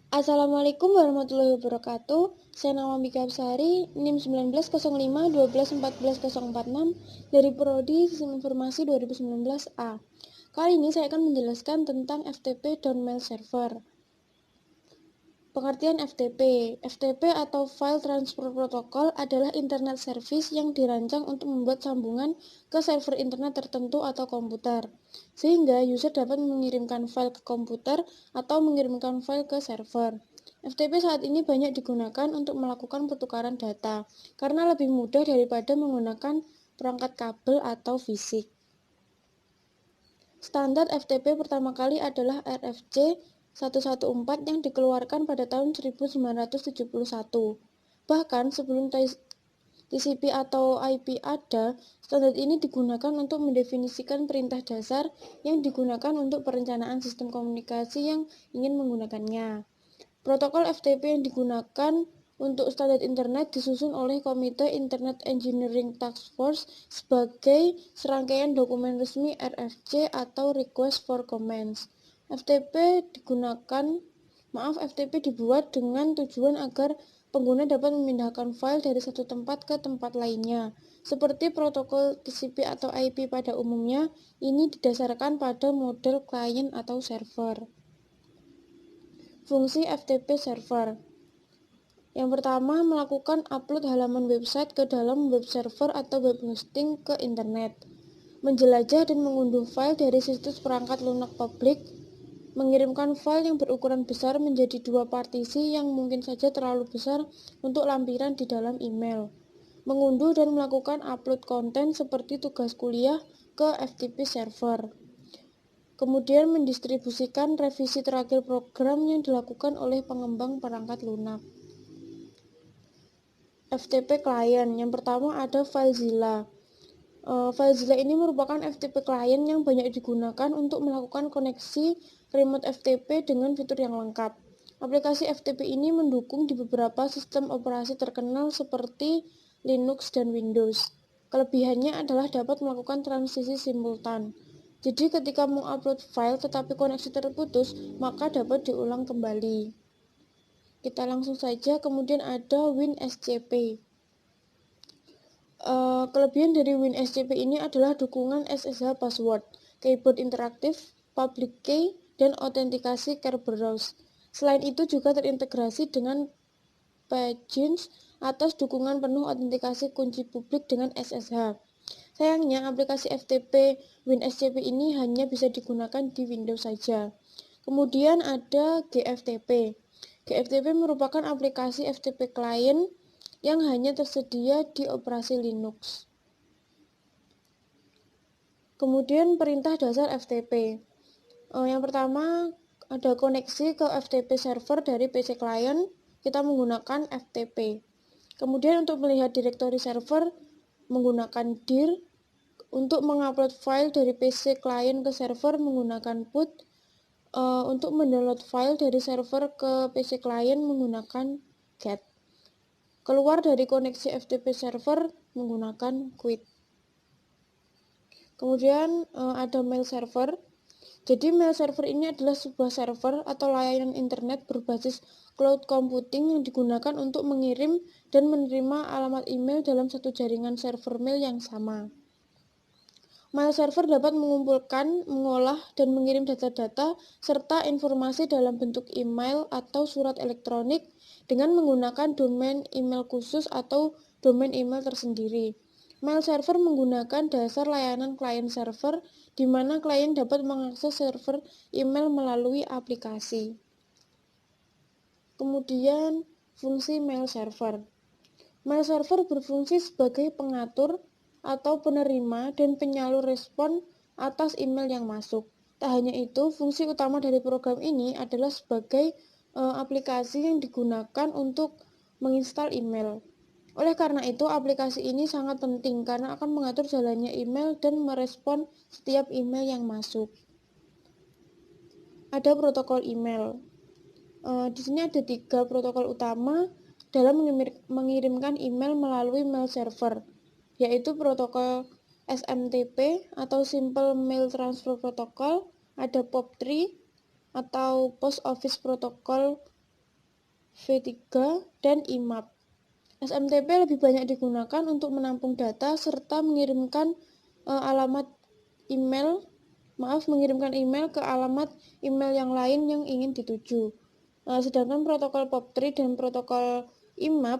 Assalamualaikum warahmatullahi wabarakatuh. Saya nama Mika Absari, NIM 1905 12 14 046 dari Prodi Sistem Informasi 2019A. Kali ini saya akan menjelaskan tentang FTP dan mail server. Pengertian FTP. FTP atau File Transfer Protocol adalah internet service yang dirancang untuk membuat sambungan ke server internet tertentu atau komputer, sehingga user dapat mengirimkan file ke komputer atau mengirimkan file ke server. FTP saat ini banyak digunakan untuk melakukan pertukaran data, karena lebih mudah daripada menggunakan perangkat kabel atau fisik. Standar FTP pertama kali adalah RFC 114 yang dikeluarkan pada tahun 1971. Bahkan sebelum TCP atau IP ada, standar ini digunakan untuk mendefinisikan perintah dasar yang digunakan untuk perencanaan sistem komunikasi yang ingin menggunakannya. Protokol FTP yang digunakan untuk standar internet disusun oleh Komite Internet Engineering Task Force sebagai serangkaian dokumen resmi RFC atau Request for Comments. FTP dibuat dengan tujuan agar pengguna dapat memindahkan file dari satu tempat ke tempat lainnya. Seperti protokol TCP atau IP pada umumnya, ini didasarkan pada model klien atau server. Fungsi FTP server. Yang pertama, melakukan upload halaman website ke dalam web server atau web hosting ke internet. Menjelajah dan mengunduh file dari situs perangkat lunak publik. Mengirimkan file yang berukuran besar menjadi dua partisi yang mungkin saja terlalu besar untuk lampiran di dalam email. Mengunduh dan melakukan upload konten seperti tugas kuliah ke FTP server. Kemudian mendistribusikan revisi terakhir program yang dilakukan oleh pengembang perangkat lunak. FTP client. Yang pertama ada FileZilla. FileZilla ini merupakan FTP client yang banyak digunakan untuk melakukan koneksi remote FTP dengan fitur yang lengkap. Aplikasi FTP ini mendukung di beberapa sistem operasi terkenal seperti Linux dan Windows. Kelebihannya adalah dapat melakukan transisi simultan. Jadi ketika mengupload file tetapi koneksi terputus, maka dapat diulang kembali. Kita langsung saja. Kemudian ada WinSCP. Kelebihan dari WinSCP ini adalah dukungan SSH password, keyboard interaktif, public key, dan autentikasi Kerberos. Selain itu juga terintegrasi dengan Pagins atas dukungan penuh autentikasi kunci publik dengan SSH. Sayangnya, aplikasi FTP WinSCP ini hanya bisa digunakan di Windows saja. Kemudian ada GFTP. GFTP merupakan aplikasi FTP client yang hanya tersedia di operasi Linux. Kemudian perintah dasar FTP. Yang pertama ada koneksi ke FTP server dari PC client, kita menggunakan FTP. Kemudian untuk melihat direktori server menggunakan dir, untuk mengupload file dari PC client ke server menggunakan put, untuk mendownload file dari server ke PC client menggunakan get. Keluar dari koneksi FTP server menggunakan quit. Kemudian ada mail server. Jadi mail server ini adalah sebuah server atau layanan internet berbasis cloud computing yang digunakan untuk mengirim dan menerima alamat email dalam satu jaringan server mail yang sama. Mail server dapat mengumpulkan, mengolah, dan mengirim data-data serta informasi dalam bentuk email atau surat elektronik dengan menggunakan domain email khusus atau domain email tersendiri. Mail server menggunakan dasar layanan client server, di mana klien dapat mengakses server email melalui aplikasi. Kemudian, fungsi mail server. Mail server berfungsi sebagai pengatur atau penerima dan penyalur respon atas email yang masuk. Tak hanya itu, fungsi utama dari program ini adalah sebagai aplikasi yang digunakan untuk menginstal email. Oleh karena itu, aplikasi ini sangat penting karena akan mengatur jalannya email dan merespon setiap email yang masuk. Ada protokol email. Di sini ada 3 protokol utama dalam mengirimkan email melalui mail server, yaitu protokol SMTP atau Simple Mail Transfer Protocol, ada POP3 atau Post Office Protocol V3, dan IMAP. SMTP lebih banyak digunakan untuk menampung data serta mengirimkan mengirimkan email ke alamat email yang lain yang ingin dituju. Sedangkan protokol POP3 dan protokol IMAP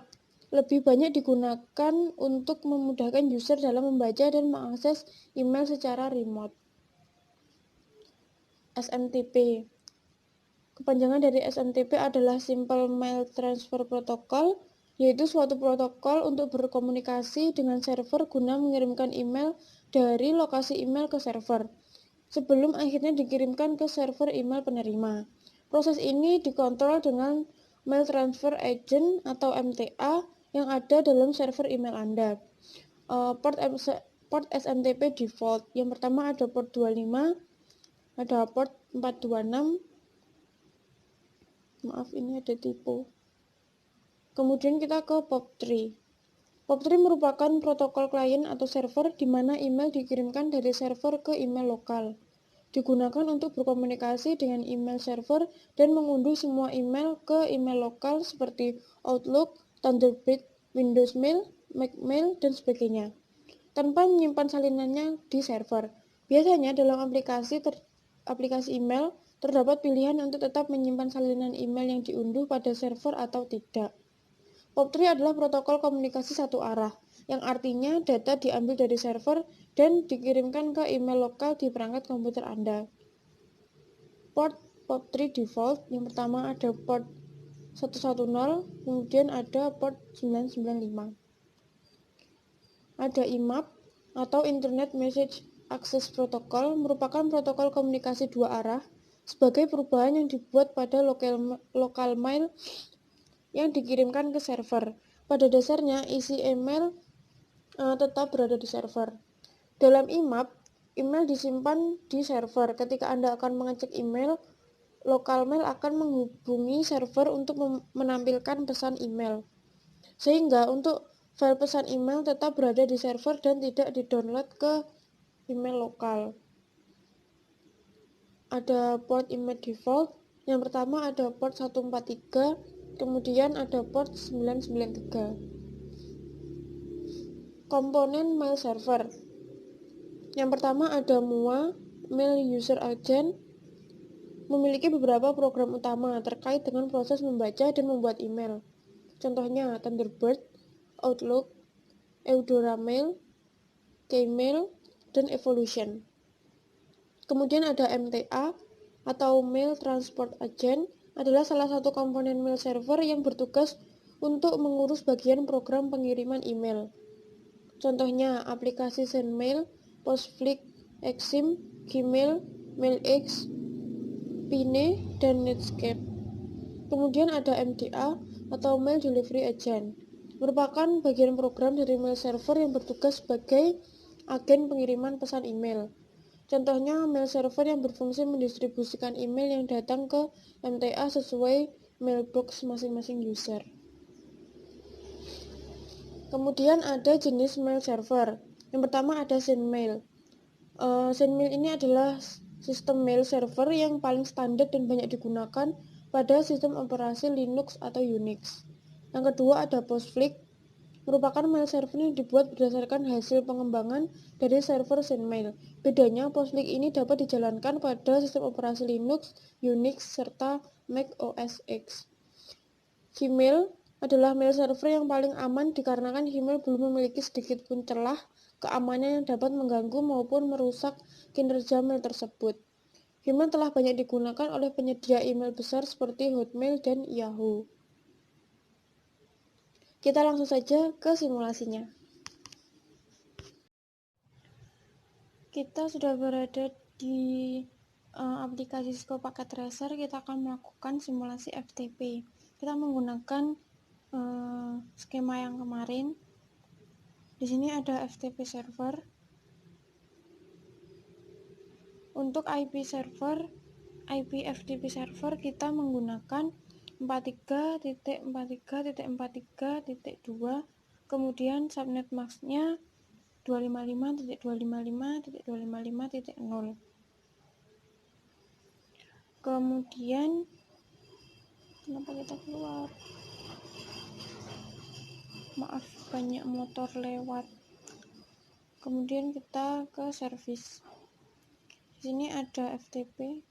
lebih banyak digunakan untuk memudahkan user dalam membaca dan mengakses email secara remote. SMTP. Kepanjangan dari SMTP adalah Simple Mail Transfer Protocol, yaitu suatu protokol untuk berkomunikasi dengan server guna mengirimkan email dari lokasi email ke server, sebelum akhirnya dikirimkan ke server email penerima. Proses ini dikontrol dengan Mail Transfer Agent atau MTA yang ada dalam server email Anda. Port SMTP default. Yang pertama ada port 25, ada port 426. Maaf, ini ada typo. Kemudian kita ke POP3. POP3 merupakan protokol klien atau server di mana email dikirimkan dari server ke email lokal. Digunakan untuk berkomunikasi dengan email server dan mengunduh semua email ke email lokal seperti Outlook, Thunderbird, Windows Mail, Mac Mail, dan sebagainya, tanpa menyimpan salinannya di server. Biasanya dalam aplikasi email terdapat pilihan untuk tetap menyimpan salinan email yang diunduh pada server atau tidak. POP3 adalah protokol komunikasi satu arah, yang artinya data diambil dari server dan dikirimkan ke email lokal di perangkat komputer Anda. Port POP3 default, yang pertama ada port 110, kemudian ada port 995. Ada IMAP atau Internet Message Access Protocol, merupakan protokol komunikasi dua arah sebagai perubahan yang dibuat pada local mail yang dikirimkan ke server. Pada dasarnya, isi email tetap berada di server. Dalam IMAP, email disimpan di server. Ketika Anda akan mengecek email, local mail akan menghubungi server untuk menampilkan pesan email. Sehingga untuk file pesan email tetap berada di server dan tidak di-download ke email lokal. Ada port email default. Yang pertama ada port 143, kemudian ada port 993. Komponen mail server. Yang pertama ada MUA, Mail User Agent, memiliki beberapa program utama terkait dengan proses membaca dan membuat email. Contohnya Thunderbird, Outlook, Eudora Mail, Kmail, dan Evolution. Kemudian ada MTA atau Mail Transport Agent, adalah salah satu komponen mail server yang bertugas untuk mengurus bagian program pengiriman email. Contohnya aplikasi SendMail, Postflick, Exim, Gmail, MailX, Pine, dan Netscape. Kemudian ada MDA atau Mail Delivery Agent, merupakan bagian program dari mail server yang bertugas sebagai agen pengiriman pesan email. Contohnya mail server yang berfungsi mendistribusikan email yang datang ke MTA sesuai mailbox masing-masing user. Kemudian ada jenis mail server. Yang pertama ada SendMail. SendMail ini adalah sistem mail server yang paling standar dan banyak digunakan pada sistem operasi Linux atau Unix. Yang kedua ada Postflick, merupakan mail server yang dibuat berdasarkan hasil pengembangan dari server SendMail. Bedanya, Postflick ini dapat dijalankan pada sistem operasi Linux, Unix, serta Mac OS X. Gmail adalah mail server yang paling aman dikarenakan Gmail belum memiliki sedikit pun celah keamanan yang dapat mengganggu maupun merusak kinerja mail tersebut. Gmail telah banyak digunakan oleh penyedia email besar seperti Hotmail dan Yahoo. Kita langsung saja ke simulasinya. Kita sudah berada di aplikasi Cisco Packet Tracer. Kita akan melakukan simulasi FTP. Kita menggunakan skema yang kemarin. Di sini ada FTP server. Untuk IP FTP server kita menggunakan 43.43.43.2, kemudian subnet masknya 255.255.255.0. Kemudian kenapa kita kita keluar. Maaf, banyak motor lewat. Kemudian kita ke service. Di sini ada FTP.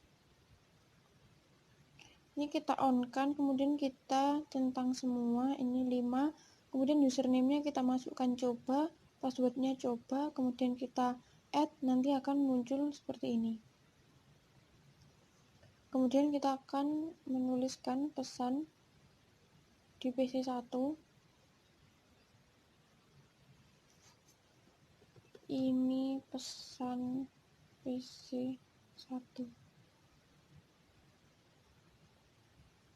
Ini kita on kan, kemudian kita centang semua, ini 5. Kemudian username-nya kita masukkan coba, password-nya coba, kemudian kita add, nanti akan muncul seperti ini. Kemudian kita akan menuliskan pesan di PC1. Ini pesan PC1.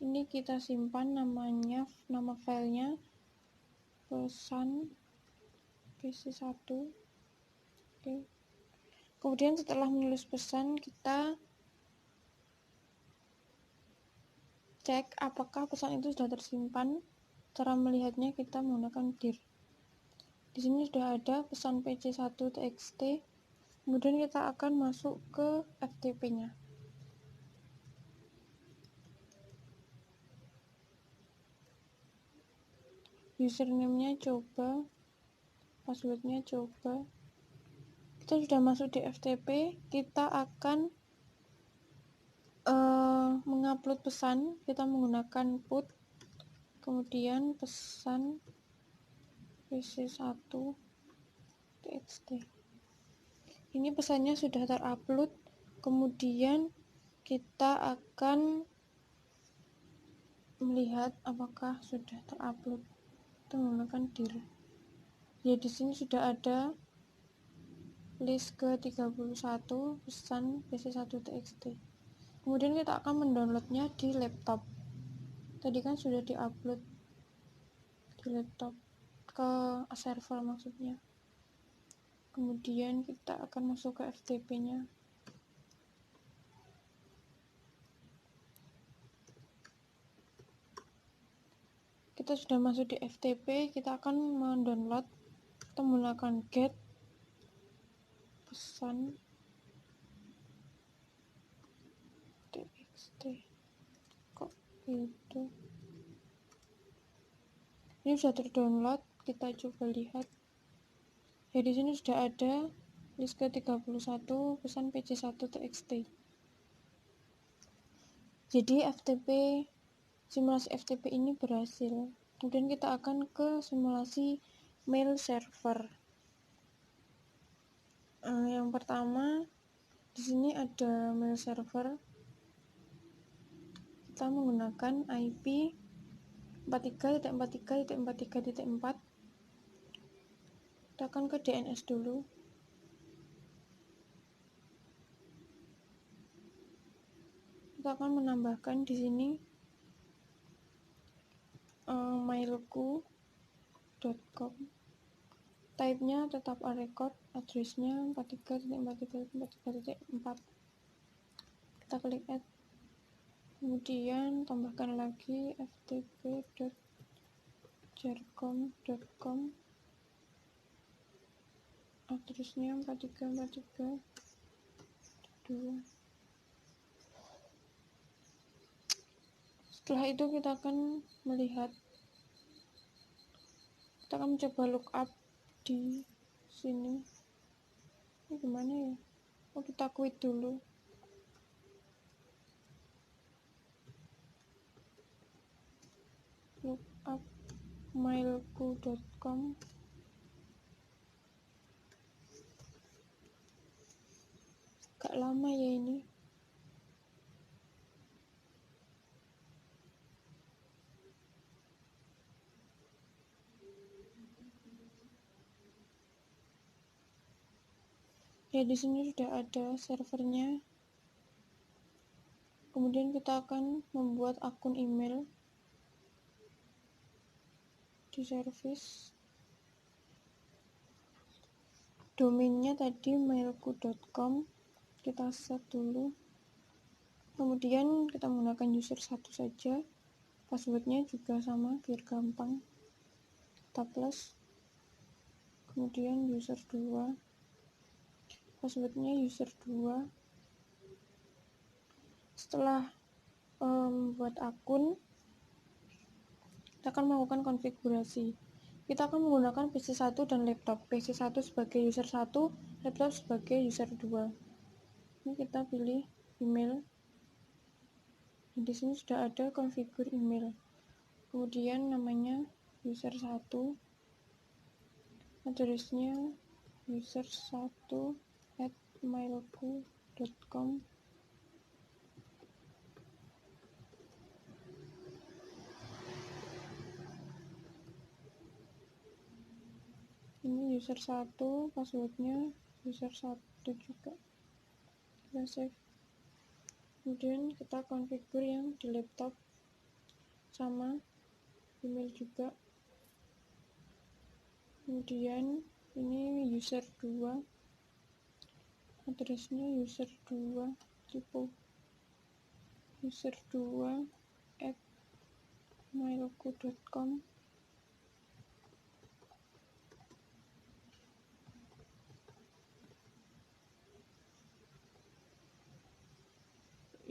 Ini kita simpan namanya, nama filenya pesan PC1. Oke. Kemudian setelah menulis pesan, kita cek apakah pesan itu sudah tersimpan. Cara melihatnya kita menggunakan dir. Di sini sudah ada pesan pc1.txt. Kemudian kita akan masuk ke FTP-nya. Username-nya coba, password-nya coba. Kita sudah masuk di FTP, kita akan mengupload pesan. Kita menggunakan put, kemudian pesan pc1.txt. Ini pesannya sudah terupload, kemudian kita akan melihat apakah sudah terupload. Kita menggunakan dir. Ya, di sini sudah ada list ke-31 pesan pc1.txt. Kemudian kita akan mendownloadnya di laptop. Tadi kan sudah diupload di laptop ke server maksudnya. Kemudian kita akan masuk ke FTP-nya. Kita sudah masuk di FTP, kita akan mendownload. Kita menggunakan get pesan txt. Kok itu? Ini sudah terdownload, kita coba lihat. Ya, di sini sudah ada list ke-31 pesan pc1.txt. Jadi simulasi FTP ini berhasil. Kemudian kita akan ke simulasi mail server. Yang pertama, di sini ada mail server. Kita menggunakan IP 43.43.43.4. Kita akan ke DNS dulu. Kita akan menambahkan di sini mailku.com. Type-nya tetap a record, address-nya 43.43.43.4. Kita klik add. Kemudian tambahkan lagi ftp.jarcom.com, address-nya 4343.2. Setelah itu kita akan melihat, kita akan mencoba lookup di sini. Ini gimana ya? Kita quit dulu. Lookup mailku.com. Agak lama ya ini. Ya, di sini sudah ada servernya. Kemudian kita akan membuat akun email di service. Domainnya tadi mailku.com. Kita set dulu. Kemudian kita menggunakan user 1 saja. Passwordnya juga sama biar gampang. Kita plus. Kemudian user 2. Passwordnya user 2. Setelah membuat akun, Kita akan melakukan konfigurasi. Kita akan menggunakan PC1 dan laptop. PC1 sebagai user 1, laptop sebagai user 2. Ini kita pilih email. Di sini sudah ada konfigur email. Kemudian namanya user 1, addressnya user1@mailku.com. Ini user 1, passwordnya user 1 juga. Kita save. Kemudian kita konfigur yang di laptop sama email juga. Kemudian ini user 2, addressnya user 2 tipe user2@mailku.com.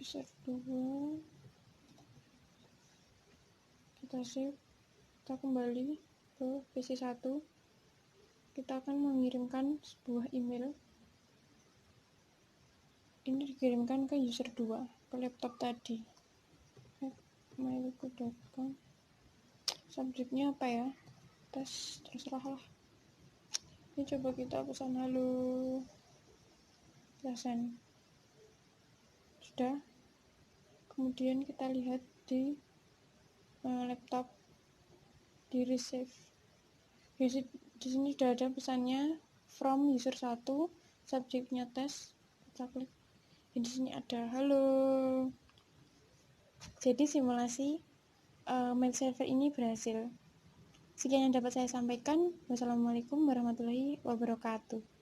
user 2 kita save. Kita kembali ke PC1. Kita akan mengirimkan sebuah email. Ini dikirimkan ke user 2, ke laptop tadi, mailku.com. Subjeknya apa ya? Tes, terserah lah. Ini coba kita pesan halo, kita send. Sudah. Kemudian kita lihat di laptop, di receive. Di sini sudah ada pesannya from user 1, subjeknya tes. Kita klik. Di sini ada halo. Jadi simulasi mail server ini berhasil. Sekian yang dapat saya sampaikan. Wassalamualaikum warahmatullahi wabarakatuh.